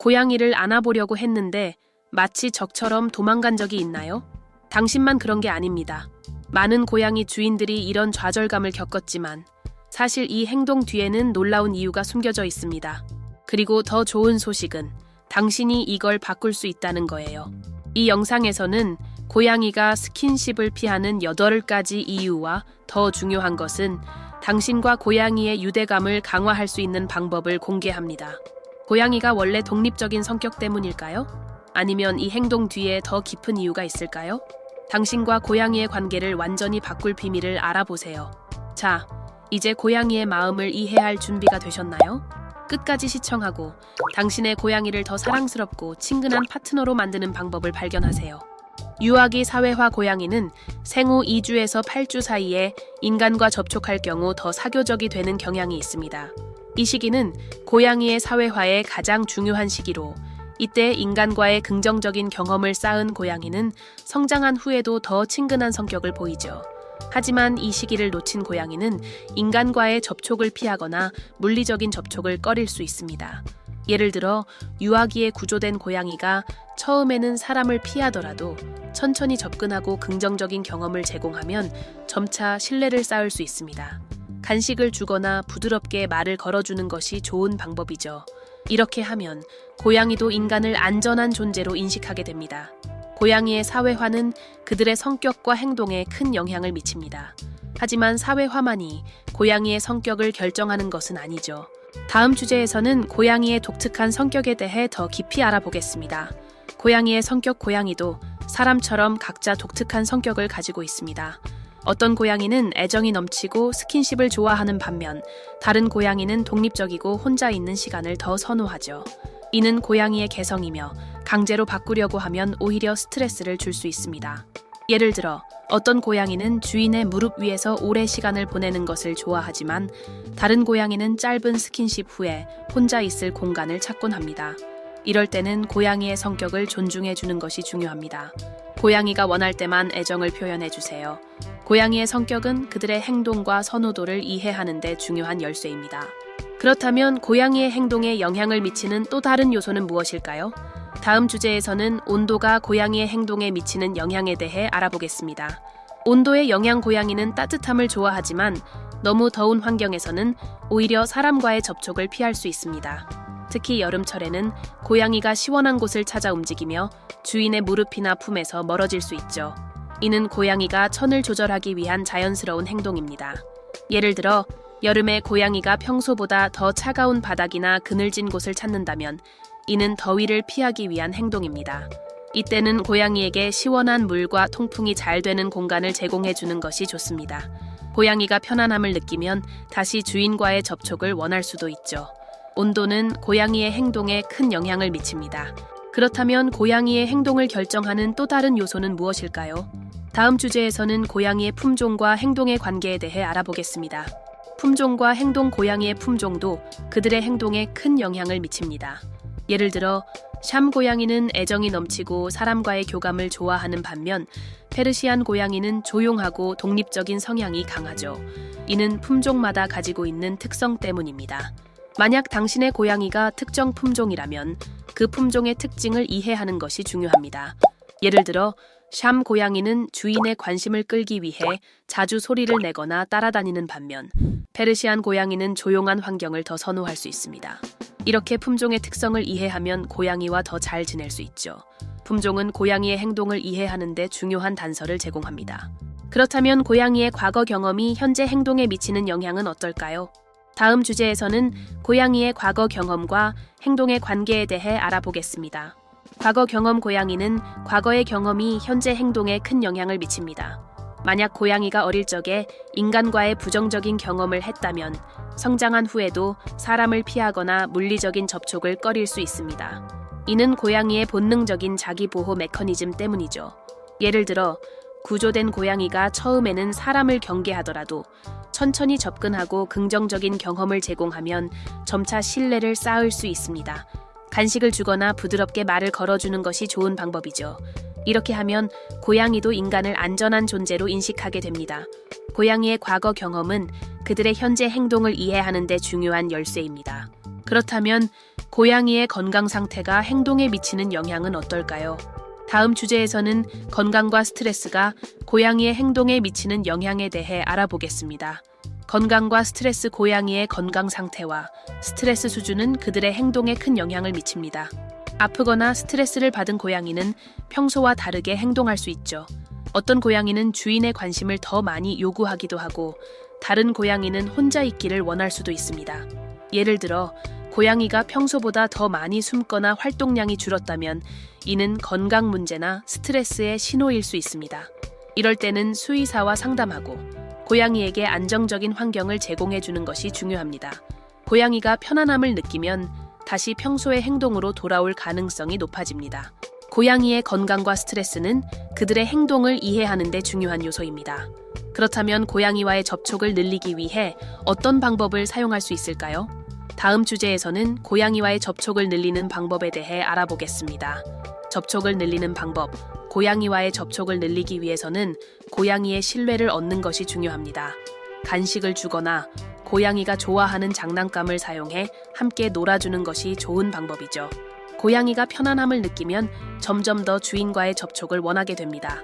고양이를 안아보려고 했는데 마치 적처럼 도망간 적이 있나요? 당신만 그런 게 아닙니다. 많은 고양이 주인들이 이런 좌절감을 겪었지만 사실 이 행동 뒤에는 놀라운 이유가 숨겨져 있습니다. 그리고 더 좋은 소식은 당신이 이걸 바꿀 수 있다는 거예요. 이 영상에서는 고양이가 스킨십을 피하는 8가지 이유와 더 중요한 것은 당신과 고양이의 유대감을 강화할 수 있는 방법을 공개합니다. 고양이가 원래 독립적인 성격 때문일까요? 아니면 이 행동 뒤에 더 깊은 이유가 있을까요? 당신과 고양이의 관계를 완전히 바꿀 비밀을 알아보세요. 자, 이제 고양이의 마음을 이해할 준비가 되셨나요? 끝까지 시청하고 당신의 고양이를 더 사랑스럽고 친근한 파트너로 만드는 방법을 발견하세요. 유아기 사회화 고양이는 생후 2주에서 8주 사이에 인간과 접촉할 경우 더 사교적이 되는 경향이 있습니다. 이 시기는 고양이의 사회화의 가장 중요한 시기로 이때 인간과의 긍정적인 경험을 쌓은 고양이는 성장한 후에도 더 친근한 성격을 보이죠. 하지만 이 시기를 놓친 고양이는 인간과의 접촉을 피하거나 물리적인 접촉을 꺼릴 수 있습니다. 예를 들어 유아기에 구조된 고양이가 처음에는 사람을 피하더라도 천천히 접근하고 긍정적인 경험을 제공하면 점차 신뢰를 쌓을 수 있습니다. 간식을 주거나 부드럽게 말을 걸어주는 것이 좋은 방법이죠. 이렇게 하면 고양이도 인간을 안전한 존재로 인식하게 됩니다. 고양이의 사회화는 그들의 성격과 행동에 큰 영향을 미칩니다. 하지만 사회화만이 고양이의 성격을 결정하는 것은 아니죠. 다음 주제에서는 고양이의 독특한 성격에 대해 더 깊이 알아보겠습니다. 고양이의 성격 고양이도 사람처럼 각자 독특한 성격을 가지고 있습니다. 어떤 고양이는 애정이 넘치고 스킨십을 좋아하는 반면 다른 고양이는 독립적이고 혼자 있는 시간을 더 선호하죠. 이는 고양이의 개성이며 강제로 바꾸려고 하면 오히려 스트레스를 줄 수 있습니다. 예를 들어 어떤 고양이는 주인의 무릎 위에서 오래 시간을 보내는 것을 좋아하지만 다른 고양이는 짧은 스킨십 후에 혼자 있을 공간을 찾곤 합니다. 이럴 때는 고양이의 성격을 존중해 주는 것이 중요합니다. 고양이가 원할 때만 애정을 표현해 주세요. 고양이의 성격은 그들의 행동과 선호도를 이해하는 데 중요한 열쇠입니다. 그렇다면 고양이의 행동에 영향을 미치는 또 다른 요소는 무엇일까요? 다음 주제에서는 온도가 고양이의 행동에 미치는 영향에 대해 알아보겠습니다. 온도의 영향 고양이는 따뜻함을 좋아하지만 너무 더운 환경에서는 오히려 사람과의 접촉을 피할 수 있습니다. 특히 여름철에는 고양이가 시원한 곳을 찾아 움직이며 주인의 무릎이나 품에서 멀어질 수 있죠. 이는 고양이가 천을 조절하기 위한 자연스러운 행동입니다. 예를 들어 여름에 고양이가 평소보다 더 차가운 바닥이나 그늘진 곳을 찾는다면 이는 더위를 피하기 위한 행동입니다. 이때는 고양이에게 시원한 물과 통풍이 잘 되는 공간을 제공해 주는 것이 좋습니다. 고양이가 편안함을 느끼면 다시 주인과의 접촉을 원할 수도 있죠. 온도는 고양이의 행동에 큰 영향을 미칩니다. 그렇다면 고양이의 행동을 결정하는 또 다른 요소는 무엇일까요? 다음 주제에서는 고양이의 품종과 행동의 관계에 대해 알아보겠습니다. 품종과 행동 고양이의 품종도 그들의 행동에 큰 영향을 미칩니다. 예를 들어 샴 고양이는 애정이 넘치고 사람과의 교감을 좋아하는 반면 페르시안 고양이는 조용하고 독립적인 성향이 강하죠. 이는 품종마다 가지고 있는 특성 때문입니다. 만약 당신의 고양이가 특정 품종이라면 그 품종의 특징을 이해하는 것이 중요합니다. 예를 들어 샴 고양이는 주인의 관심을 끌기 위해 자주 소리를 내거나 따라다니는 반면 페르시안 고양이는 조용한 환경을 더 선호할 수 있습니다. 이렇게 품종의 특성을 이해하면 고양이와 더 잘 지낼 수 있죠. 품종은 고양이의 행동을 이해하는 데 중요한 단서를 제공합니다. 그렇다면 고양이의 과거 경험이 현재 행동에 미치는 영향은 어떨까요? 다음 주제에서는 고양이의 과거 경험과 행동의 관계에 대해 알아보겠습니다. 과거 경험 고양이는 과거의 경험이 현재 행동에 큰 영향을 미칩니다. 만약 고양이가 어릴 적에 인간과의 부정적인 경험을 했다면 성장한 후에도 사람을 피하거나 물리적인 접촉을 꺼릴 수 있습니다. 이는 고양이의 본능적인 자기보호 메커니즘 때문이죠. 예를 들어 구조된 고양이가 처음에는 사람을 경계하더라도 천천히 접근하고 긍정적인 경험을 제공하면 점차 신뢰를 쌓을 수 있습니다. 간식을 주거나 부드럽게 말을 걸어주는 것이 좋은 방법이죠. 이렇게 하면 고양이도 인간을 안전한 존재로 인식하게 됩니다. 고양이의 과거 경험은 그들의 현재 행동을 이해하는 데 중요한 열쇠입니다. 그렇다면 고양이의 건강 상태가 행동에 미치는 영향은 어떨까요? 다음 주제에서는 건강과 스트레스가 고양이의 행동에 미치는 영향에 대해 알아보겠습니다. 건강과 스트레스. 고양이의 건강 상태와 스트레스 수준은 그들의 행동에 큰 영향을 미칩니다. 아프거나 스트레스를 받은 고양이는 평소와 다르게 행동할 수 있죠. 어떤 고양이는 주인의 관심을 더 많이 요구하기도 하고, 다른 고양이는 혼자 있기를 원할 수도 있습니다. 예를 들어 고양이가 평소보다 더 많이 숨거나 활동량이 줄었다면 이는 건강 문제나 스트레스의 신호일 수 있습니다. 이럴 때는 수의사와 상담하고 고양이에게 안정적인 환경을 제공해 주는 것이 중요합니다. 고양이가 편안함을 느끼면 다시 평소의 행동으로 돌아올 가능성이 높아집니다. 고양이의 건강과 스트레스는 그들의 행동을 이해하는 데 중요한 요소입니다. 그렇다면 고양이와의 접촉을 늘리기 위해 어떤 방법을 사용할 수 있을까요? 다음 주제에서는 고양이와의 접촉을 늘리는 방법에 대해 알아보겠습니다. 접촉을 늘리는 방법. 고양이와의 접촉을 늘리기 위해서는 고양이의 신뢰를 얻는 것이 중요합니다. 간식을 주거나 고양이가 좋아하는 장난감을 사용해 함께 놀아주는 것이 좋은 방법이죠. 고양이가 편안함을 느끼면 점점 더 주인과의 접촉을 원하게 됩니다.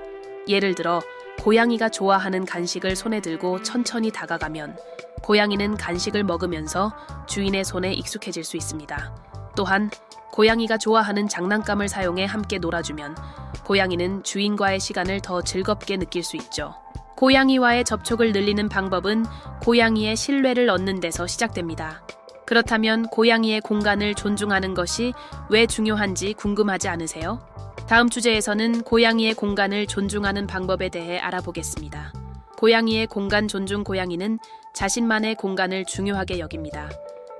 예를 들어 고양이가 좋아하는 간식을 손에 들고 천천히 다가가면 고양이는 간식을 먹으면서 주인의 손에 익숙해질 수 있습니다. 또한 고양이가 좋아하는 장난감을 사용해 함께 놀아주면 고양이는 주인과의 시간을 더 즐겁게 느낄 수 있죠. 고양이와의 접촉을 늘리는 방법은 고양이의 신뢰를 얻는 데서 시작됩니다. 그렇다면 고양이의 공간을 존중하는 것이 왜 중요한지 궁금하지 않으세요? 다음 주제에서는 고양이의 공간을 존중하는 방법에 대해 알아보겠습니다. 고양이의 공간 존중. 고양이는 자신만의 공간을 중요하게 여깁니다.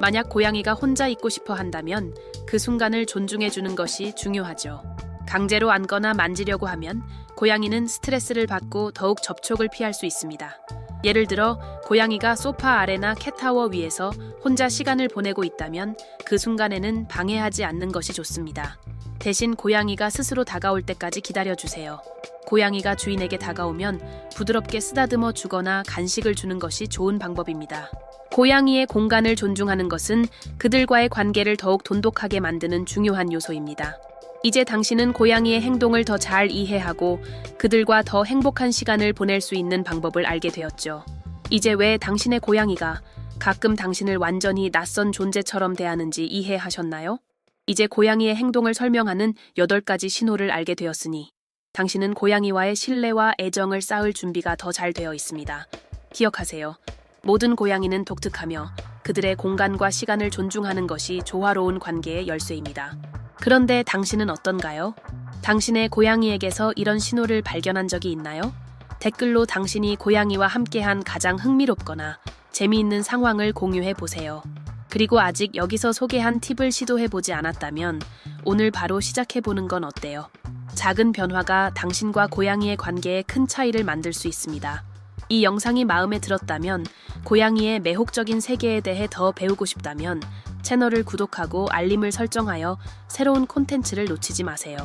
만약 고양이가 혼자 있고 싶어 한다면 그 순간을 존중해 주는 것이 중요하죠. 강제로 안거나 만지려고 하면 고양이는 스트레스를 받고 더욱 접촉을 피할 수 있습니다. 예를 들어 고양이가 소파 아래나 캣타워 위에서 혼자 시간을 보내고 있다면 그 순간에는 방해하지 않는 것이 좋습니다. 대신 고양이가 스스로 다가올 때까지 기다려주세요. 고양이가 주인에게 다가오면 부드럽게 쓰다듬어 주거나 간식을 주는 것이 좋은 방법입니다. 고양이의 공간을 존중하는 것은 그들과의 관계를 더욱 돈독하게 만드는 중요한 요소입니다. 이제 당신은 고양이의 행동을 더 잘 이해하고 그들과 더 행복한 시간을 보낼 수 있는 방법을 알게 되었죠. 이제 왜 당신의 고양이가 가끔 당신을 완전히 낯선 존재처럼 대하는지 이해하셨나요? 이제 고양이의 행동을 설명하는 8가지 신호를 알게 되었으니 당신은 고양이와의 신뢰와 애정을 쌓을 준비가 더 잘 되어 있습니다. 기억하세요. 모든 고양이는 독특하며 그들의 공간과 시간을 존중하는 것이 조화로운 관계의 열쇠입니다. 그런데 당신은 어떤가요? 당신의 고양이에게서 이런 신호를 발견한 적이 있나요? 댓글로 당신이 고양이와 함께한 가장 흥미롭거나 재미있는 상황을 공유해 보세요. 그리고 아직 여기서 소개한 팁을 시도해보지 않았다면 오늘 바로 시작해보는 건 어때요? 작은 변화가 당신과 고양이의 관계에 큰 차이를 만들 수 있습니다. 이 영상이 마음에 들었다면, 고양이의 매혹적인 세계에 대해 더 배우고 싶다면 채널을 구독하고 알림을 설정하여 새로운 콘텐츠를 놓치지 마세요.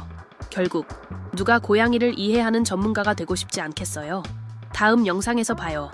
결국 누가 고양이를 이해하는 전문가가 되고 싶지 않겠어요? 다음 영상에서 봐요.